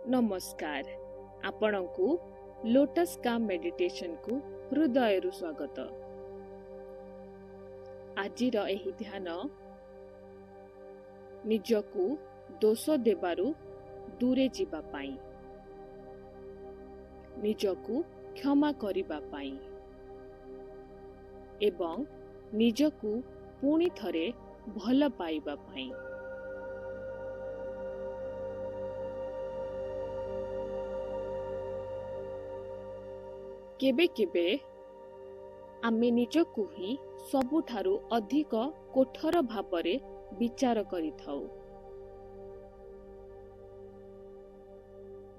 नमस्कार आपणकु लोटस काम मेडिटेशन को हृदय स्वागत। आजिर एही ध्यान निजकु दोष देबारु दूरे जीवा पाई, निजकु क्षमा करिबा पाई एवं निजकु पुणी थरे भल पाइबा पाई। केबे केबे आमे निजकु ही सबुठारु अधिक कोठर भावरे विचार करिथाउ।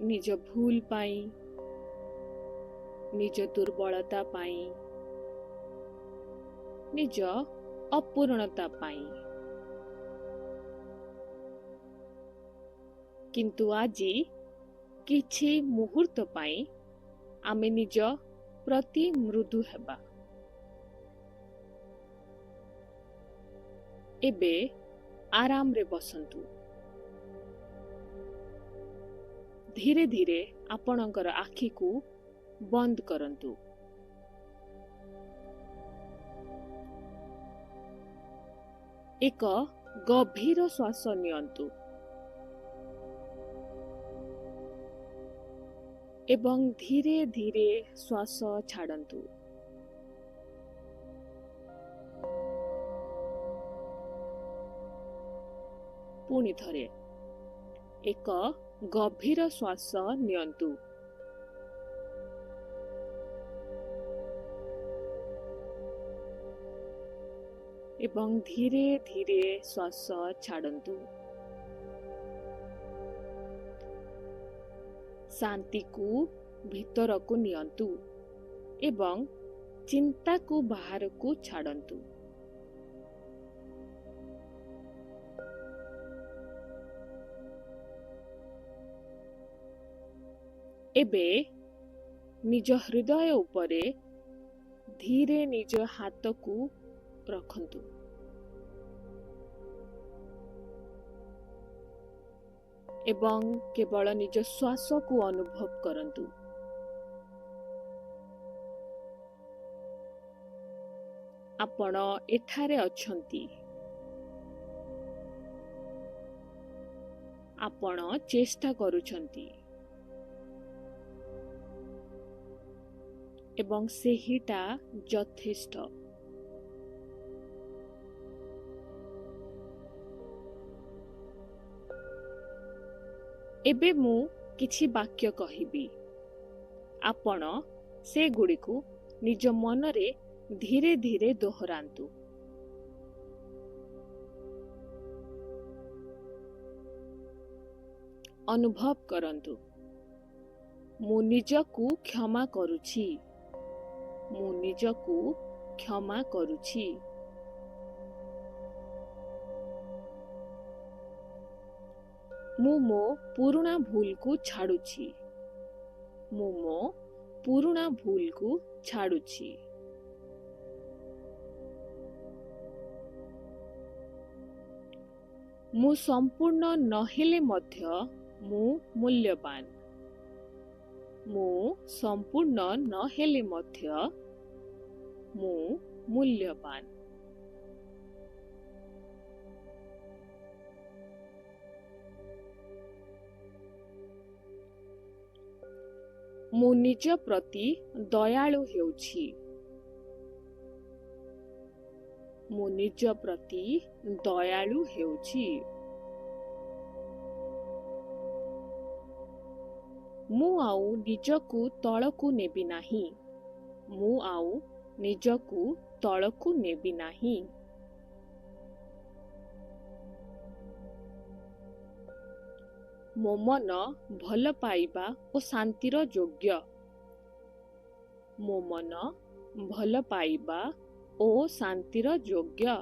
निज भूल पाई, निज दुर्बलता पाई, निज अपूर्णता पाई। किंतु आजी किछि मुहूर्त पाई आमे निज प्रति मृदु हेबा। एबे आराम रे बसंतु। धीरे धीरे आपणकर आखि को बंद करंतु। एक गभीर श्वास नियंतु एवं धीरे धीरे श्वास छाड़न्तु। पुणी थरे एक गभीर श्वास नियंतु एवं धीरे धीरे श्वास छाड़न्तु। शांति को भीतर को नियंतु एवं चिंता को बाहर को छाड़न्तु। एबे निज हृदय उपरे धीरे निज हाथ को रखंतु। एवं केवल निज श्वास को अनुभव करंतु। आपण एठारे अछंती, आपण चेष्टा करूछंती एवं सेहिटा यथेष्ट। एबे मु किछि वाक्य कहिबी, आपण से गुडी को निज मनरे धीरे धीरे दोहरांतु। अनुभव करंतु, मु निजकु क्षमा करूछि, मु निजकु क्षमा करूछि। मु मो पुरुणा भूल को छाड़ुछि, मु मो पुरुणा भूल को छाड़ुछि। मु संपूर्ण नहेले मध्य मु मूल्यवान, मु संपूर्ण नहेले मध्य मु मूल्यवान। मु निज प्रति दयालु हेउछि, मु निज प्रति दयालु हेउछि। मु आउ निजकु तळकु नेबि नाही, मु आउ निजकु तळकु नेबि नाही। मो मन भल पाइबा ओ शांतिर योग्य, मो मन भल पाइबा ओ शांतिर योग्य।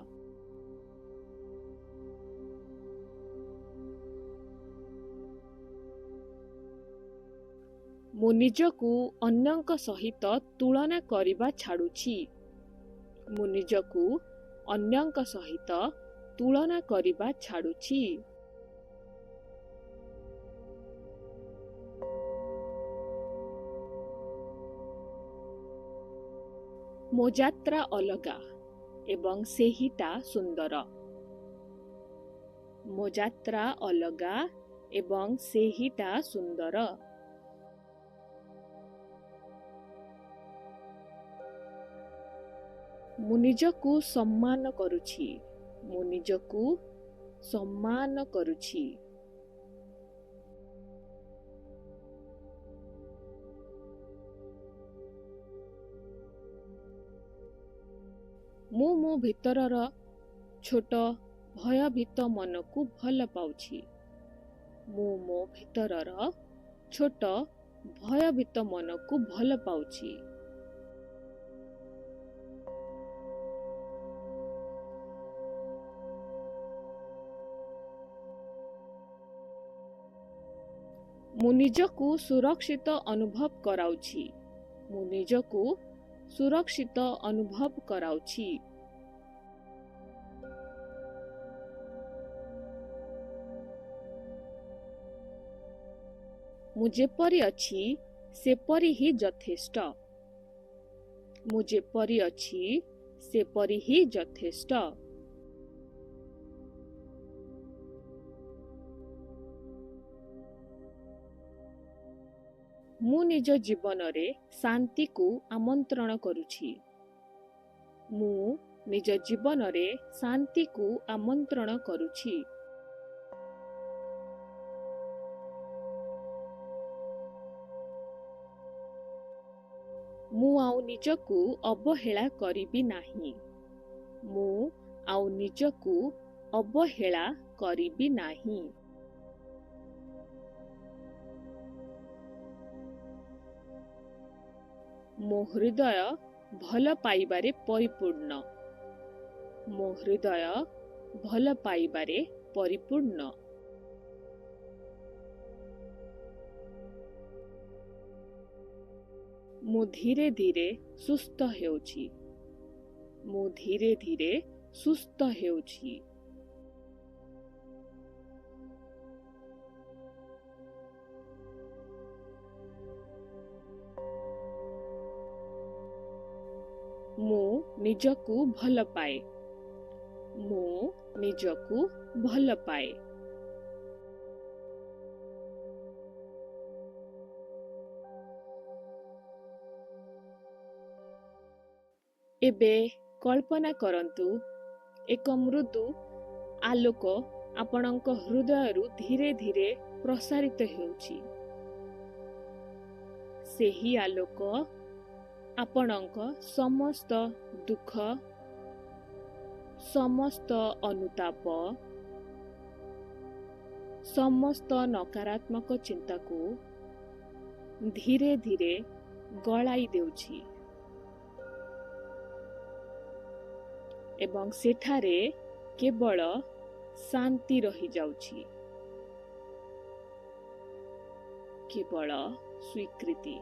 मु निजकु अन्यंक सहित तुलना करिबा छाड़ुछि, मु निजकु अन्यंक सहित तुलना करिबा छाड़ुछि। ମୋ ଯାତ୍ରା ଅଲଗା ଏବଂ ସେହିଟା ସୁନ୍ଦର। ମୋ ଯାତ୍ରା ଅଲଗା ଏବଂ ସେହିଟା ସୁନ୍ଦର। ମୁଁ ନିଜକୁ ସମ୍ମାନ କରୁଛି। ମୁଁ ନିଜକୁ ସମ୍ମାନ କରୁଛି। ମୁଁ ମୋ ଭିତରର ଛୋଟ ଭୟଭୀତ ମନକୁ ଭଲ ପାଉଛି। ମୁଁ ମୋ ଭିତରର ଛୋଟ ଭୟଭୀତ ମନକୁ ଭଲ ପାଉଛି। ମୁଁ ନିଜକୁ ସୁରକ୍ଷିତ ଅନୁଭବ କରାଉଛି। ମୁଁ ନିଜକୁ ସୁରକ୍ଷିତ ଅନୁଭବ କରାଉଛି। ମୁଁ ଯେପରି ଅଛି ସେପରି ହିଁ ଯଥେଷ୍ଟ। ମୁଁ ଯେପରି ଅଛି ସେପରି ହିଁ ଯଥେଷ୍ଟ। ମୁଁ ନିଜ ଜୀବନରେ ଶାନ୍ତିକୁ ଆମନ୍ତ୍ରଣ କରୁଛି। ମୁଁ ନିଜ ଜୀବନରେ ଶାନ୍ତିକୁ ଆମନ୍ତ୍ରଣ କରୁଛି। ମୁଁ ଆଉ ନିଜକୁ ଅବହେଳା କରିବି ନାହିଁ। ମୁଁ ଆଉ ନିଜକୁ ଅବହେଳା କରିବି ନାହିଁ। ମୋ ହୃଦୟ ଭଲ ପାଇବାରେ ପରିପୂର୍ଣ୍ଣ। ମୋ ହୃଦୟ ଭଲ ପାଇବାରେ ପରିପୂର୍ଣ୍ଣ। ମୁଁ ଧୀରେ ଧୀରେ ସୁସ୍ଥ ହେଉଛି। ମୁଁ ଧୀରେ ଧୀରେ ସୁସ୍ଥ ହେଉଛି। ମୁଁ ନିଜକୁ ଭଲ ପାଏ। ମୁଁ ନିଜକୁ ଭଲ ପାଏ। ଏବେ କଳ୍ପନା କରନ୍ତୁ ଏକ ମୃଦୁ ଆଲୋକ ଆପଣଙ୍କ ହୃଦୟରୁ ଧୀରେ ଧୀରେ ପ୍ରସାରିତ ହେଉଛି। ସେହି ଆଲୋକ ଆପଣଙ୍କ ସମସ୍ତ ଦୁଃଖ, ସମସ୍ତ ଅନୁତାପ, ସମସ୍ତ ନକାରାତ୍ମକ ଚିନ୍ତାକୁ ଧୀରେ ଧୀରେ ଗଳାଇ ଦେଉଛି ଏବଂ ସେଠାରେ କେବଳ ଶାନ୍ତି ରହିଯାଉଛି। କେବଳ ସ୍ୱୀକୃତି,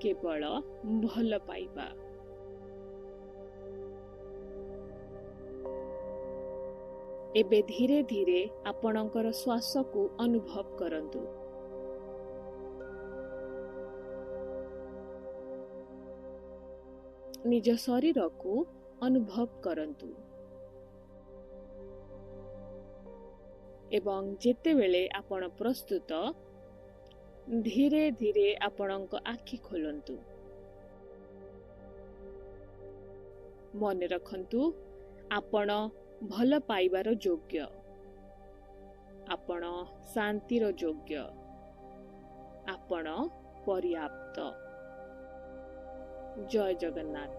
କେବଳ ଭଲ ପାଇବା। ଏବେ ଧୀରେ ଧୀରେ ଆପଣଙ୍କର ଶ୍ୱାସକୁ ଅନୁଭବ କରନ୍ତୁ। ନିଜ ଶରୀରକୁ ଅନୁଭବ କରନ୍ତୁ ଏବଂ ଯେତେବେଳେ ଆପଣ ପ୍ରସ୍ତୁତ, ଧୀରେ ଧୀରେ ଆପଣଙ୍କ ଆଖି ଖୋଲନ୍ତୁ। ମନେ ରଖନ୍ତୁ, ଆପଣ ଭଲ ପାଇବାର ଯୋଗ୍ୟ। ଆପଣ ଶାନ୍ତିର ଯୋଗ୍ୟ। ଆପଣ ପର୍ଯ୍ୟାପ୍ତ। ଜୟ ଜଗନ୍ନାଥ।